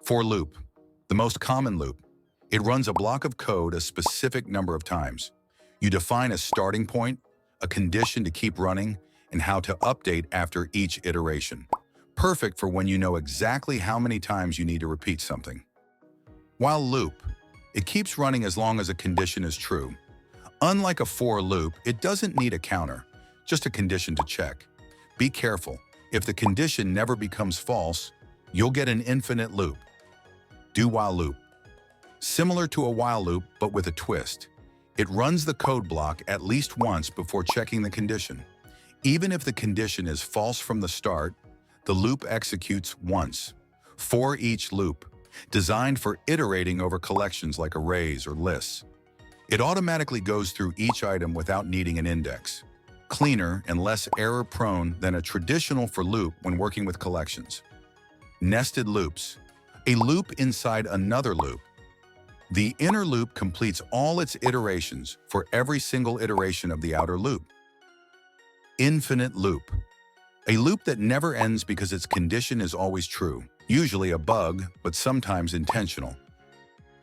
For loop, the most common loop. It runs a block of code a specific number of times. You define a starting point, a condition to keep running, and how to update after each iteration. Perfect for when you know exactly how many times you need to repeat something. While loop, it keeps running as long as a condition is true. Unlike a for loop, it doesn't need a counter, just a condition to check. Be careful. If the condition never becomes false, you'll get an infinite loop. Do while loop. Similar to a while loop, but with a twist. It runs the code block at least once before checking the condition. Even if the condition is false from the start, the loop executes once. For each loop, designed for iterating over collections like arrays or lists. It automatically goes through each item without needing an index. Cleaner and less error-prone than a traditional for loop when working with collections. Nested loops. A loop inside another loop. The inner loop completes all its iterations for every single iteration of the outer loop. Infinite loop. A loop that never ends because its condition is always true, usually a bug, but sometimes intentional.